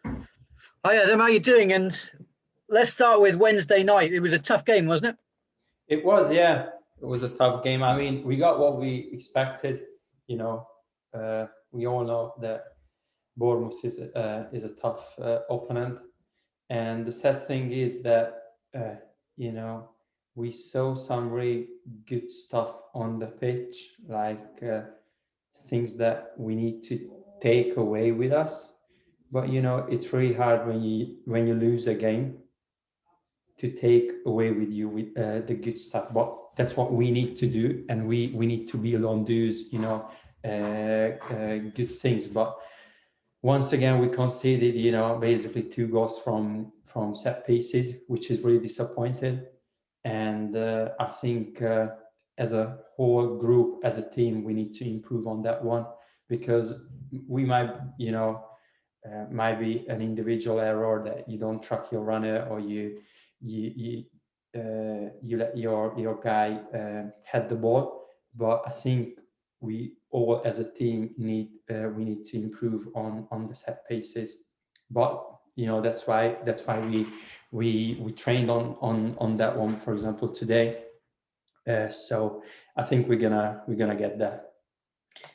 Hi Adam, how are you doing? And let's start with Wednesday night. It was a tough game, wasn't it? It was, yeah. It was a tough game. I mean, we got what we expected. You know, we all know that Bournemouth is a tough opponent, and the sad thing is that you know, we saw some really good stuff on the pitch, like things that we need to take away with us. But you know, it's really hard when you lose a game to take away with you with the good stuff. But that's what we need to do, and we need to build on those, you know, good things. But once again, we conceded, you know, basically 2 goals from set pieces, which is really disappointed. And I think as a whole group, as a team, we need to improve on that one, because we might, you know, might be an individual error that you don't track your runner, or you let your guy head the ball. But I think we all as a team we need to improve on the set pieces. But you know, that's why we trained on that one, for example, today. So I think we're gonna get there.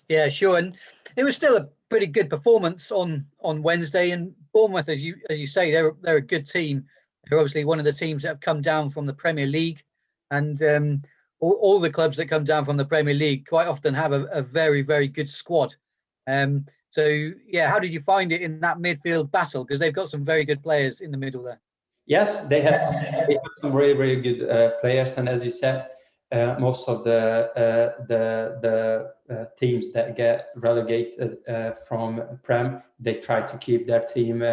Yeah, sure. And it was still a pretty good performance on Wednesday. And Bournemouth, as you say, they're a good team. They're obviously one of the teams that have come down from the Premier League, and all the clubs that come down from the Premier League quite often have a very, very good squad. So yeah, how did you find it in that midfield battle? Because they've got some very good players in the middle there. Yes, they have some really, really good players, and as you said, most of the teams that get relegated from Prem, they try to keep their team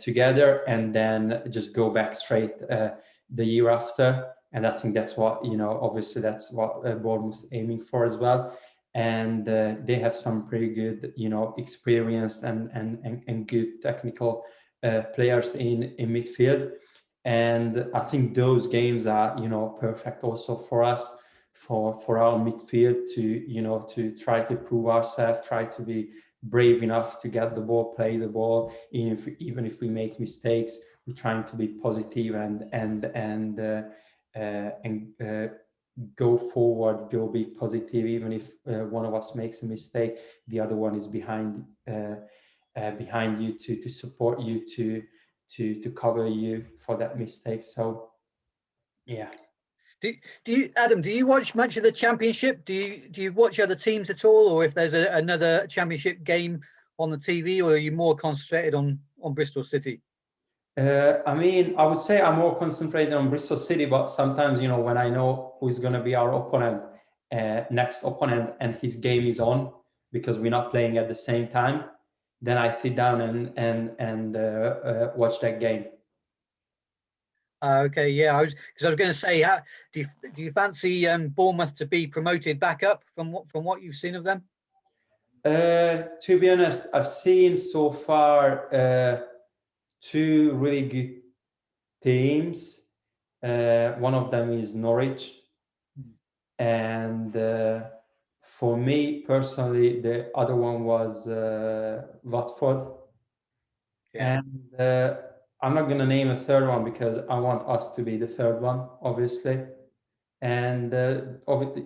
together and then just go back straight the year after. And I think that's what, you know, obviously that's what Bournemouth is aiming for as well. And they have some pretty good, you know, experienced and good technical players in midfield. And I think those games are, you know, perfect also for us, for our midfield to, you know, to try to prove ourselves, try to be brave enough to get the ball, play the ball, even if we make mistakes, we're trying to be positive and go forward, go be positive. Even if one of us makes a mistake, the other one is behind you to support you, to cover you for that mistake. So yeah. Do you, Adam? Do you watch much of the Championship? Do you watch other teams at all, or if there's another Championship game on the TV, or are you more concentrated on Bristol City? I mean, I would say I'm more concentrated on Bristol City, but sometimes, you know, when I know who's going to be our opponent, next opponent, and his game is on because we're not playing at the same time, then I sit down and watch that game. Okay, yeah, I was going to say, do you fancy Bournemouth to be promoted back up from what you've seen of them? To be honest, I've seen so far 2 really good teams. One of them is Norwich, and for me personally, the other one was Watford. Yeah. And I'm not going to name a third one because I want us to be the third one, obviously. And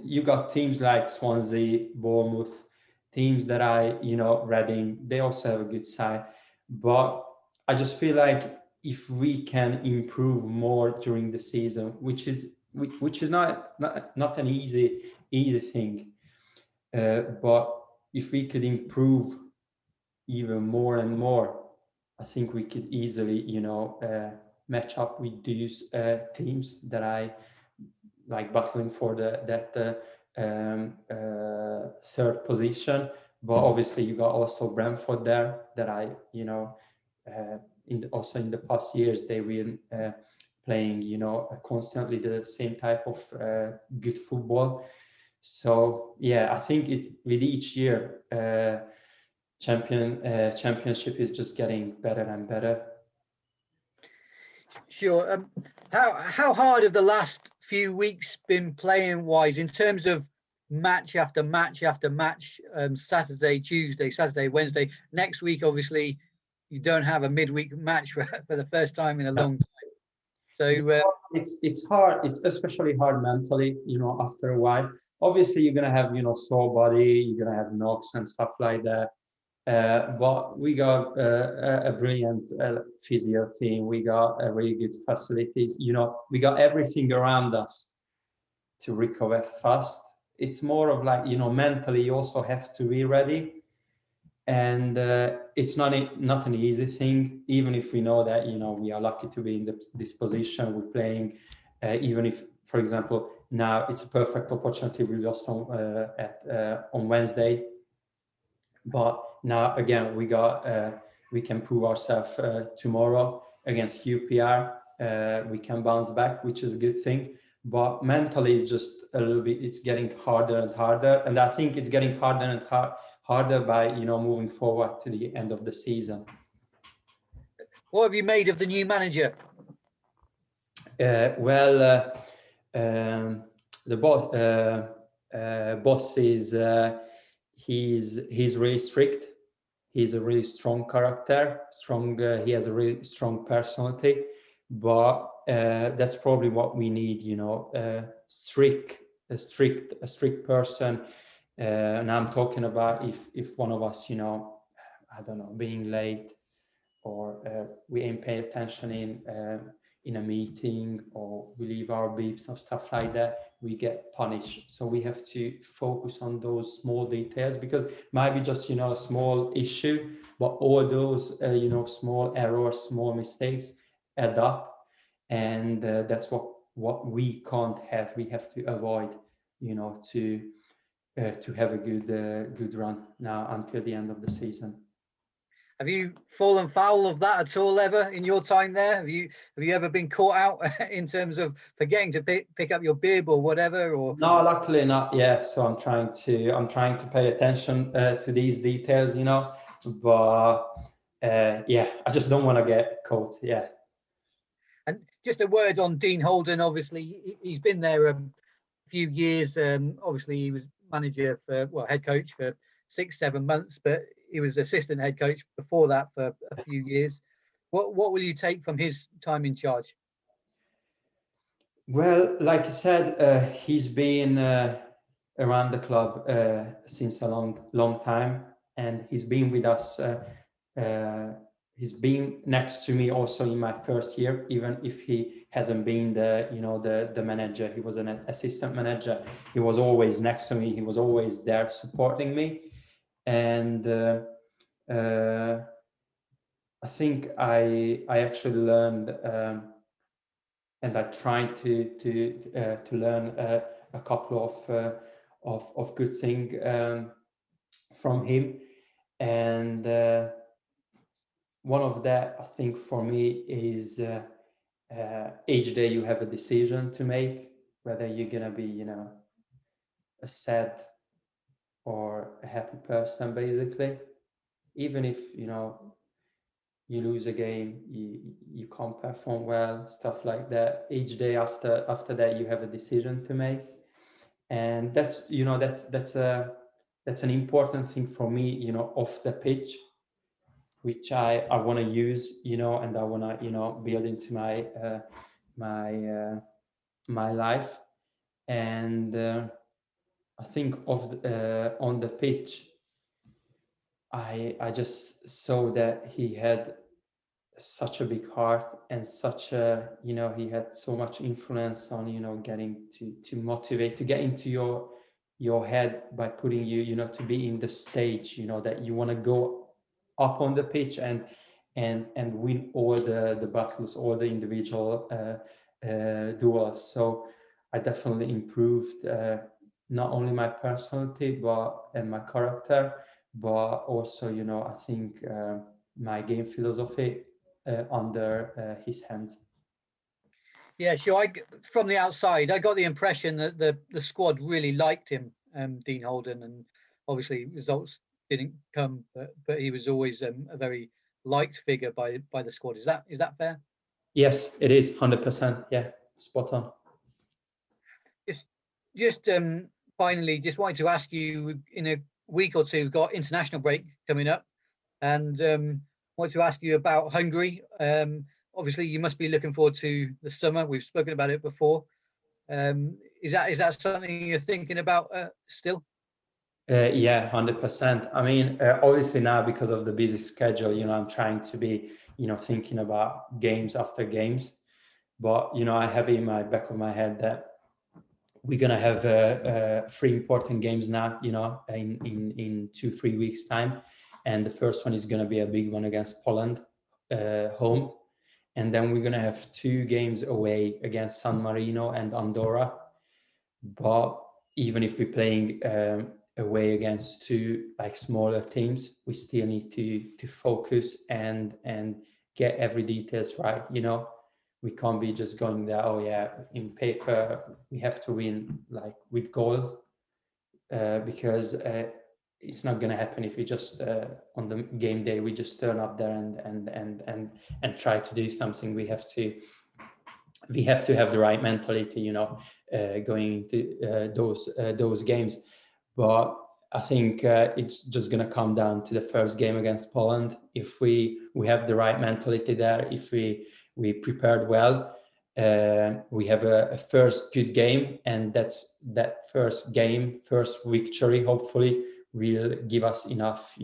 you got teams like Swansea, Bournemouth, teams that you know, Reading, they also have a good side. But I just feel like if we can improve more during the season, which is not an easy thing, but if we could improve even more and more, I think we could easily, you know, match up with these teams that I like battling for that third position. But obviously, you got also Brentford there that I, you know, also in the past years they were playing, you know, constantly the same type of good football. So yeah, I think with each year. Championship is just getting better and better. Sure. How hard have the last few weeks been playing wise in terms of match after match after match? Saturday, Tuesday, Saturday, Wednesday. Next week, obviously, you don't have a midweek match for the first time in a long time. So it's hard. It's especially hard mentally, after a while. Obviously, you're gonna have sore body, you're gonna have knocks and stuff like that. But we got a brilliant physio team. We got a really good facilities. We got everything around us to recover fast. It's more of like, mentally you also have to be ready. And it's not an easy thing, even if we know that, we are lucky to be in this position. We're playing, even if, for example, now it's a perfect opportunity. We lost on Wednesday. But now again, we can prove ourselves tomorrow against QPR. We can bounce back, which is a good thing. But mentally, it's just a little bit. It's getting harder and harder, and I think it's getting harder and harder by moving forward to the end of the season. What have you made of the new manager? The boss is he's really strict. He's a really strong character. He has a really strong personality. But that's probably what we need. A strict person. And I'm talking about if one of us, I don't know, being late, or we ain't pay attention in a meeting, or we leave our beeps or stuff like that, we get punished. So we have to focus on those small details, because it might be just a small issue, but all those small errors, small mistakes add up, and that's what we can't have. We have to avoid, to have a good run now until the end of the season. Have you fallen foul of that at all ever in your time there? Have you ever been caught out in terms of forgetting to pick up your bib or whatever? Or no, luckily not. Yeah, so I'm trying to pay attention to these details, But yeah, I just don't want to get caught. Yeah. And just a word on Dean Holden. Obviously, he's been there a few years. Obviously, he was manager head coach for 6-7 months, but he was assistant head coach before that for a few years. What will you take from his time in charge? Well, like I said, he's been around the club since a long time, and he's been with us. He's been next to me also in my first year, even if he hasn't been the manager. He was an assistant manager. He was always next to me. He was always there supporting me, and I think I actually learned, and I tried to learn a couple of good things from him, and one of that, I think, for me is each day you have a decision to make, whether you're gonna be a sad or a happy person, basically. Even if you lose a game, you can't perform well, stuff like that. Each day after that, you have a decision to make, and that's an important thing for me, off the pitch, which I want to use, and I want to build into my life, and I think on the pitch, I just saw that he had such a big heart, and such a he had so much influence on getting to motivate, to get into your head by putting you to be in the stage, that you want to go up on the pitch and win all the battles, all the individual duels. So I definitely improved not only my personality and my character, but also I think my game philosophy under his hands. Yeah, sure. From the outside, I got the impression that the squad really liked him, Dean Holden, and obviously results didn't come, but he was always a very liked figure by the squad. Is that fair? Yes, it is 100%. Yeah, spot on. Just finally, just wanted to ask you, in a week or two, we've got international break coming up, and want to ask you about Hungary. Obviously, you must be looking forward to the summer. We've spoken about it before. Is that something you're thinking about still? Yeah, 100%. I mean, obviously now because of the busy schedule, I'm trying to be, thinking about games after games. But, I have in my back of my head that we're going to have 3 important games now, in 2-3 weeks time. And the first one is going to be a big one against Poland, home. And then we're going to have 2 games away against San Marino and Andorra. But even if we're playing away against 2 like smaller teams, we still need to focus and get every details right. We can't be just going there, oh yeah, in paper we have to win like with goals, because it's not going to happen if we just on the game day we just turn up there and try to do something. We have to have the right mentality, going into those games. But I think it's just going to come down to the first game against Poland. If we have the right mentality there, if we prepared well, we have a first good game, and that first victory hopefully will give us enough, I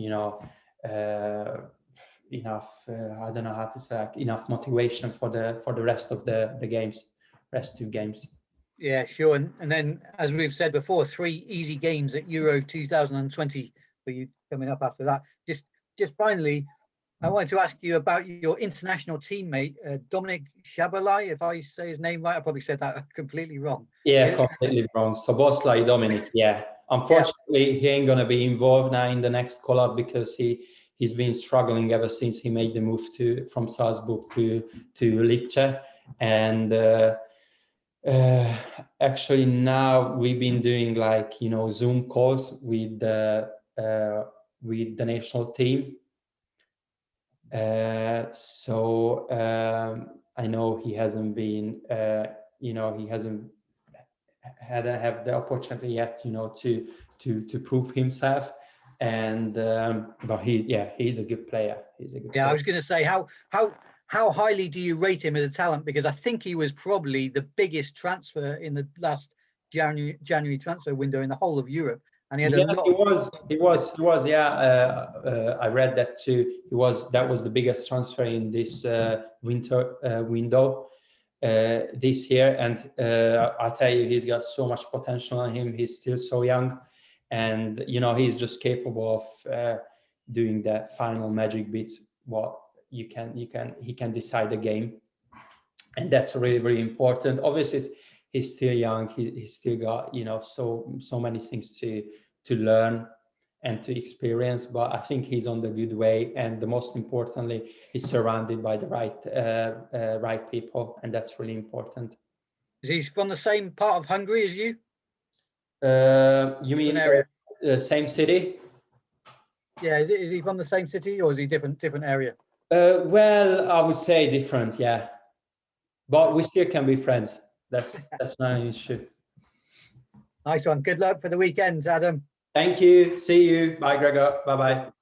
don't know how to say, like, enough motivation for the rest of the games, rest 2 games. Yeah, sure. And then, as we've said before, 3 easy games at Euro 2020 for you coming up after that. Just finally, I wanted to ask you about your international teammate, Dominic Szoboszlai. If I say his name right, I probably said that completely wrong. Yeah, completely wrong. Szoboszlai Dominic, yeah. Unfortunately, he ain't going to be involved now in the next call-up because he's been struggling ever since he made the move from Salzburg to Lipcse. And actually now we've been doing like, Zoom calls with the national team. So I know he hasn't been, he hasn't have the opportunity yet, to prove himself. And but he's a good player. Player. I was going to say, how highly do you rate him as a talent? Because I think he was probably the biggest transfer in the last January transfer window in the whole of Europe. And he had a lot. He was. Yeah, I read that too. That was the biggest transfer in this winter window this year. And I tell you, he's got so much potential in him. He's still so young, and he's just capable of doing that final magic bit. What he can decide the game, and that's really, really important. Obviously, he's still young. He's still got so many things to learn and to experience. But I think he's on the good way, and the most importantly, he's surrounded by the right people, and that's really important. Is he from the same part of Hungary as you? You mean area? Same city? Yeah, is he from the same city, or is he different area? Well, I would say different, yeah. But we still can be friends. That's not an issue. Nice one. Good luck for the weekend, Adam. Thank you. See you. Bye, Gregor. Bye-bye.